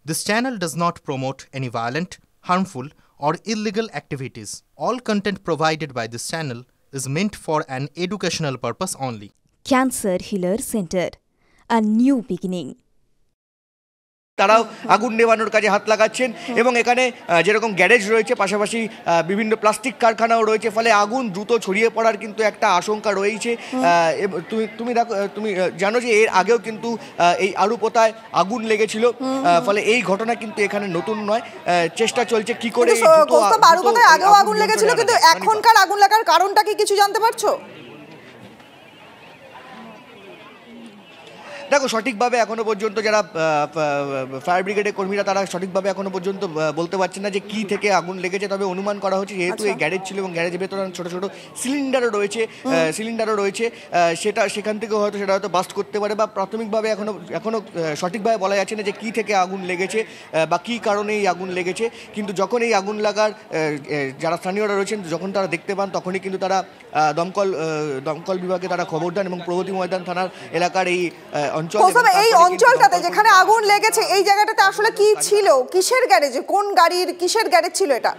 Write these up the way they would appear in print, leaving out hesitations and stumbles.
This channel does not promote any violent, harmful, or illegal activities. All content provided by this channel is meant for an educational purpose only. Cancer Healer Center, a new beginning. তারাও আগুন নেভানোর কাজে হাত লাগাচ্ছেন এবং এখানে যেরকম garage রয়েছে পাশাপাশি বিভিন্ন প্লাস্টিক কারখানাও রয়েছে, ফলে আগুন দ্রুত ছড়িয়ে পড়ার কিন্তু একটা আশঙ্কা রয়েছে। তুমি দেখো, তুমি জানো যে এর আগেও কিন্তু এই আড়ুপোতায় আগুন লেগেছিল, ফলে এই ঘটনা কিন্তু এখানে নতুন নয়। চেষ্টা চলছে কি করে আড়ুপোতায় আগেও আগুন লেগেছিল, কিন্তু এখনকার আগুন লাগার কারণটা কি কিছু জানতে পারছো? দেখো, সঠিকভাবে এখনো পর্যন্ত যারা ফায়ার ব্রিগেডের কর্মীরা তারা সঠিকভাবে এখনো পর্যন্ত বলতে পারছেন না যে কি থেকে আগুন লেগেছে। তবে অনুমান করা হচ্ছে যেহেতু এই গ্যারেজ ছিল এবং গ্যারেজের ভেতরে ছোটো ছোটো সিলিন্ডারও রয়েছে, সেখান থেকেও সেটা হয়তো বাস্ট করতে পারে, বা প্রাথমিকভাবে এখনো সঠিকভাবে বলা যাচ্ছে না যে কি থেকে আগুন লেগেছে বা কী কারণে এই আগুন লেগেছে। কিন্তু যখন এই আগুন লাগার যারা স্থানীয়রা রয়েছেন যখন তারা দেখতে পান, তখনই কিন্তু তারা দমকল বিভাগে তারা খবর দেন এবং প্রগতি ময়দান থানার এলাকার এই এই অঞ্চলটাতে যেখানে আগুন লেগেছে এই জায়গাটাতে আসলে কি ছিল, কিসের গ্যারেজ, কোন গাড়ির কিসের গ্যারেজ ছিল এটা?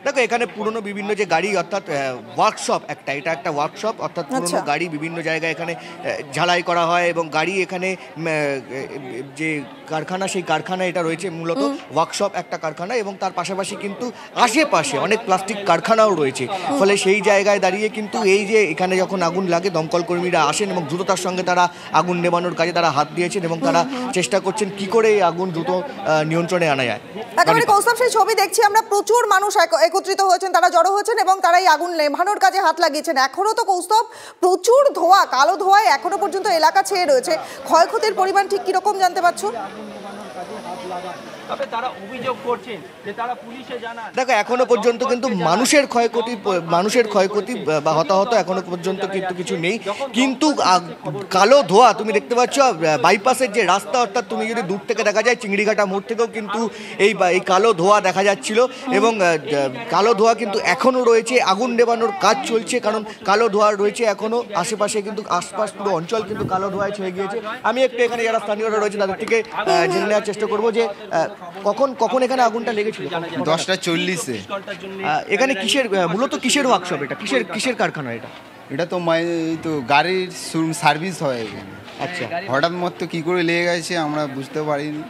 দেখো, এখানে পুরনো বিভিন্ন যে গাড়ি, অর্থাৎ ওয়ার্কশপ, এটা একটা ওয়ার্কশপ, অর্থাৎ পুরনো গাড়ি বিভিন্ন জায়গায় এখানে ঝালাই করা হয় এবং গাড়ি এখানে যে কারখানা, সেই কারখানা এটা রয়েছে মূলত ওয়ার্কশপ একটা কারখানা, এবং তার পাশাপাশি কিন্তু আশেপাশে অনেক প্লাস্টিক কারখানাও রয়েছে। ফলে সেই জায়গায় দাঁড়িয়ে কিন্তু এই যে এখানে যখন আগুন লাগে দমকল কর্মীরা আসেন এবং দ্রুততার সঙ্গে তারা আগুন নেভানোর কাজে তারা হাত দিয়েছেন এবং তারা চেষ্টা করছেন কি করে এই আগুন দ্রুত নিয়ন্ত্রণে আনা যায়। একেবারে কৌস্তব, সেই ছবি দেখছি আমরা, প্রচুর মানুষ একত্রিত হয়েছেন, তারা জড়ো হয়েছেন এবং তারা এই আগুন নেভানোর কাজে হাত লাগিয়েছেন। এখনো তো কৌস্তব প্রচুর ধোঁয়া, কালো ধোঁয়ায় এখনো পর্যন্ত এলাকা ছেয়ে রয়েছে। ক্ষয়ক্ষতির পরিমাণ ঠিক কিরকম জানতে পারছো? দেখো, এখনো পর্যন্ত কিন্তু মানুষের ক্ষয়ক্ষতি বা হতাহত এখনো পর্যন্ত কিন্তু কিছু নেই, কিন্তু কালো ধোঁয়া তুমি দেখতে পাচ্ছ বাইপাসের যে রাস্তা, অর্থাৎ তুমি যদি দূর থেকে দেখা যায় চিংড়িঘাটা মোড় থেকেও কিন্তু এই কালো ধোঁয়া দেখা যাচ্ছিল এবং কালো ধোঁয়া কিন্তু এখনো রয়েছে। আগুন নেভানোর কাজ চলছে, কারণ কালো ধোঁয়া রয়েছে এখনো আশেপাশে, কিন্তু আশপাশ পুরো অঞ্চল কিন্তু কালো ধোঁয়ায় ছেয়ে গিয়েছে। আমি একটু এখানে যারা স্থানীয়রা রয়েছে তাদের থেকে জেনে নেওয়ার চেষ্টা করবো যে কখন এখানে আগুনটা লেগেছিল। 10:40-এ। এখানে মূলত কিসের ওয়ার্কশপ, এটা কিসের কারখানা? এটা তো গাড়ির সার্ভিস হয় এখানে। আচ্ছা, হঠাৎ মতো কি করে লেগে গেছে আমরা বুঝতে পারিনি,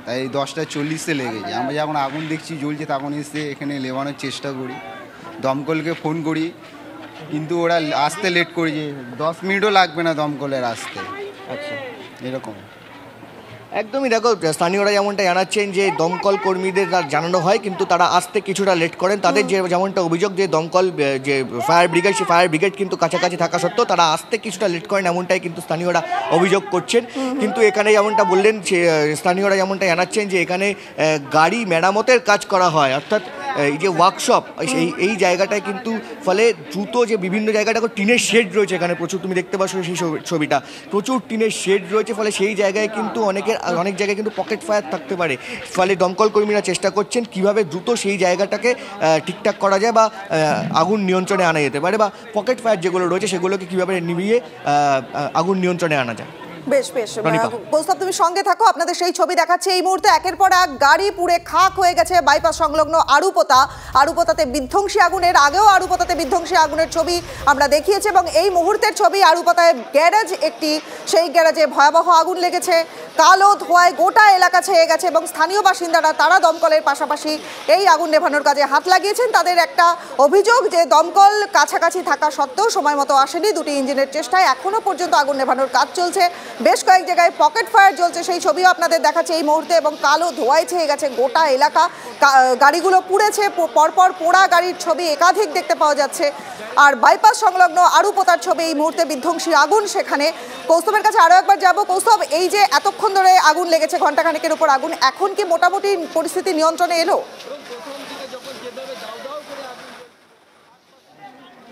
তাই 10:40-এ লেগেছে। আমরা যখন আগুন দেখছি জ্বলছে তখন এসে এখানে নেভানোর চেষ্টা করি, দমকলকে ফোন করি, কিন্তু ওরা আসতে লেট করেছে, 10 মিনিটও লাগবে না দমকলের আসতে। আচ্ছা, এরকম একদমই। দেখো, স্থানীয়রা যেমনটা জানাচ্ছেন যে দমকল কর্মীদের জানানো হয় কিন্তু তারা আসতে কিছুটা লেট করেন। তাদের যেমনটা অভিযোগ যে দমকল যে ফায়ার ব্রিগেড কিন্তু কাছাকাছি থাকা সত্ত্বেও তারা আসতে কিছুটা লেট করেন, এমনটাই কিন্তু স্থানীয়রা অভিযোগ করছেন। কিন্তু এখানে যেমনটা বললেন, স্থানীয়রা যেমনটা জানাচ্ছেন যে এখানে গাড়ি মেরামতের কাজ করা হয়, অর্থাৎ এই যে ওয়ার্কশপ এই জায়গাটায় কিন্তু ফলে দ্রুত যে বিভিন্ন জায়গাটা টিনের শেড রয়েছে এখানে প্রচুর, তুমি দেখতে পাচ্ছ সেই ছবিটা, প্রচুর টিনের শেড রয়েছে, ফলে সেই জায়গায় কিন্তু অনেক জায়গায় কিন্তু পকেট ফায়ার থাকতে পারে। ফলে দমকল কর্মীরা চেষ্টা করছেন কিভাবে দ্রুত সেই জায়গাটাকে ঠিকঠাক করা যায় বা আগুন নিয়ন্ত্রণে আনা যেতে পারে, বা পকেট ফায়ার যেগুলো রয়েছে সেগুলোকে কীভাবে নিভিয়ে আগুন নিয়ন্ত্রণে আনা যায়। বেশ কৌস্তব, তুমি সঙ্গে থাকো, আপনাদের সেই ছবি দেখাচ্ছে এই মুহূর্তে। একের পর এক গাড়ি পুড়ে খাক হয়ে গেছে বাইপাস সংলগ্ন আড়ুপোতাতে বিধ্বংসী আগুনের, আগেও আড়ুপোতাতে বিধ্বংসী আগুনের ছবি আমরা দেখিয়েছি এবং এই মুহূর্তের ছবি আড়ুপোতায় গ্যারেজ একটি, সেই গ্যারেজে ভয়াবহ আগুন লেগেছে, কালো ধোঁয়ায় গোটা এলাকা ছেয়ে গেছে এবং স্থানীয় বাসিন্দারা তারা দমকলের পাশাপাশি এই আগুন নেভানোর কাজে হাত লাগিয়েছেন। তাদের একটা অভিযোগ যে দমকল কাছাকাছি থাকা সত্ত্বেও সময় মতো আসেনি, দুটি ইঞ্জিনের চেষ্টায় এখনো পর্যন্ত আগুন নেভানোর কাজ চলছে। বেশ কয়েক জায়গায় পকেট ফায়ার জ্বলছে, সেই ছবিও আপনাদের দেখাচ্ছে এই মুহূর্তে, এবং কালো ধোঁয়ায় ছেয়ে গেছে গোটা এলাকা। গাড়িগুলো পুড়েছে, পরপর পোড়া গাড়ির ছবি একাধিক দেখতে পাওয়া যাচ্ছে। আর বাইপাস সংলগ্ন আড়ুপোতার ছবি এই মুহূর্তে বিধ্বংসী আগুন সেখানে। কৌস্তবের কাছে আরও একবার যাবো। কৌস্তব, এই যে এতক্ষণ ধরে আগুন লেগেছে, ঘণ্টাখানেকের উপর আগুন, এখন কি মোটামুটি পরিস্থিতি নিয়ন্ত্রণে এলো?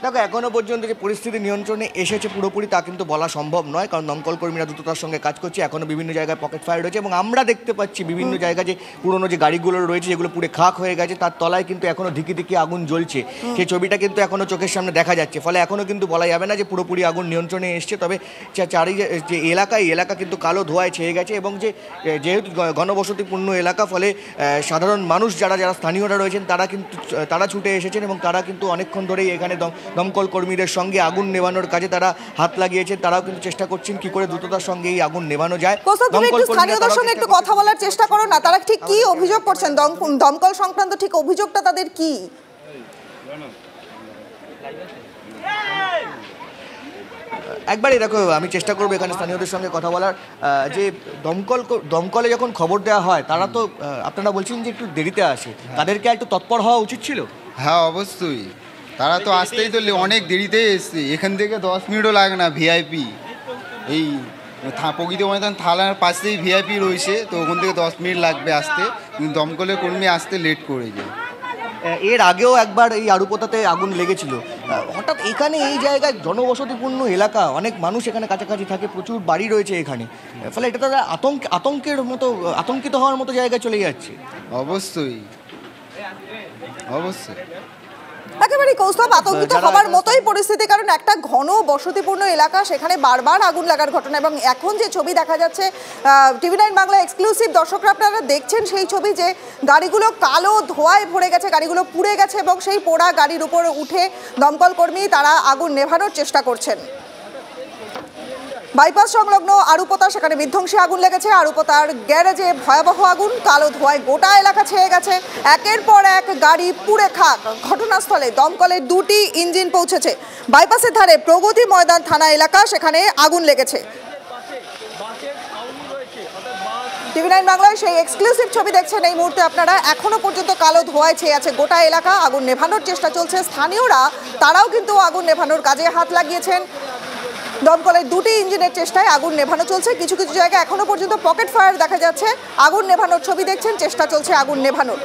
দেখো এখনো পর্যন্ত যে পরিস্থিতি নিয়ন্ত্রণে এসেছে পুরোপুরি তা কিন্তু বলা সম্ভব নয়, কারণ দমকল কর্মীরা দ্রুততার সঙ্গে কাজ করছে। এখনো বিভিন্ন জায়গায় পকেট ফায়ার রয়েছে এবং আমরা দেখতে পাচ্ছি বিভিন্ন জায়গায় যে পুরনো যে গাড়িগুলো রয়েছে যেগুলো পুরো খাক হয়ে গেছে তার তলায় কিন্তু এখনো ধিকি ধিকি আগুন জ্বলছে। সেই ছবিটা কিন্তু এখনো চোখের সামনে দেখা যাচ্ছে, ফলে এখনো কিন্তু বলা যাবে না যে পুরোপুরি আগুন নিয়ন্ত্রণে এসছে। তবে চারি যে এলাকা কিন্তু কালো ধোঁয়ায় ছেয়ে গেছে এবং যেহেতু ঘনবসতিপূর্ণ এলাকা, ফলে সাধারণ মানুষ যারা স্থানীয়রা রয়েছেন তারা ছুটে এসেছেন এবং তারা কিন্তু অনেকক্ষণ ধরেই এখানে দমকল কর্মীদের সঙ্গে আগুন নেভানোর কাজে তারা হাত লাগিয়েছেন। তারাও কিন্তু চেষ্টা করছেন কি করে দ্রুততার সঙ্গে এই আগুন নেভানো যায়। স্থানীয়দের সঙ্গে একটু কথা বলার চেষ্টা করো না, তারা ঠিক কি অভিযোগ করছেন, দমকল সংক্রান্ত ঠিক অভিযোগটা তাদের কি? একবারই দেখো, আমি চেষ্টা করবো এখানে স্থানীয়দের সঙ্গে কথা বলার। যে দমকলে যখন খবর দেওয়া হয় তারা তো আপনারা বলছেন যে একটু দেরিতে আসে, তাদেরকে একটু তৎপর হওয়া উচিত ছিল। হ্যাঁ অবশ্যই, তারা তো আসতেই তো অনেক দেরিতেই এসছে, এখান থেকে 10 মিনিটও লাগে না। ভিআইপি এই প্রকৃতি ময়দান থানার পাশেই ভিআইপি রয়েছে, তো ওখান থেকে 10 মিনিট লাগবে আসতে, কিন্তু দমকলের কর্মী আসতে লেট করে যায়। এর আগেও একবার এই আরুপোতাতে আগুন লেগেছিল। হঠাৎ এখানে এই জায়গায় জনবসতিপূর্ণ এলাকা, অনেক মানুষ এখানে কাছাকাছি থাকে, প্রচুর বাড়ি রয়েছে এখানে, ফলে এটা তারা আতঙ্কিত হওয়ার মতো জায়গায় চলে যাচ্ছে। অবশ্যই। একেবারে কৌস্তব, আতঙ্কিত হবার মতোই পরিস্থিতি, কারণ একটা ঘন বসতিপূর্ণ এলাকা, সেখানে বারবার আগুন লাগার ঘটনা। এবং এখন যে ছবি দেখা যাচ্ছে টিভি9 বাংলা এক্সক্লুসিভ, দর্শকরা আপনারা দেখছেন সেই ছবি, যে গাড়িগুলো কালো ধোঁয়ায় ভরে গেছে, গাড়িগুলো পুড়ে গেছে এবং সেই পোড়া গাড়ির উপর উঠে দমকল কর্মী তারা আগুন নেভানোর চেষ্টা করছেন। বাইপাস সংলগ্ন আরুপোতা, সেখানে বিধ্বংসী আগুন লেগেছে। আরুপোতার গ্যারেজে ভয়াবহ আগুন, কালো ধোঁয়ায় গোটা এলাকা ছেয়ে গেছে। একের পর এক গাড়ি পুড়ে খাক। ঘটনাস্থলে দমকলের 2টি ইঞ্জিন পৌঁছেছে। বাইপাসের ধারে প্রগতি ময়দান থানা এলাকা, সেখানে আগুন লেগেছে। টিভি9 বাংলায় সেই এক্সক্লুসিভ ছবি দেখছেন এই মুহূর্তে আপনারা। এখনো পর্যন্ত কালো ধোঁয়ায় ছেয়ে আছে গোটা এলাকা। আগুন নেভানোর চেষ্টা চলছে। স্থানীয়রা তারাও কিন্তু আগুন নেভানোর কাজে হাত লাগিয়েছেন। দমকলের 2টি ইঞ্জিনের চেষ্টায় আগুন নেভানো চলছে। কিছু কিছু জায়গায় এখনো পর্যন্ত পকেট ফায়ার দেখা যাচ্ছে। আগুন নেভানোর ছবি দেখছেন, চেষ্টা চলছে আগুন নেভানোর।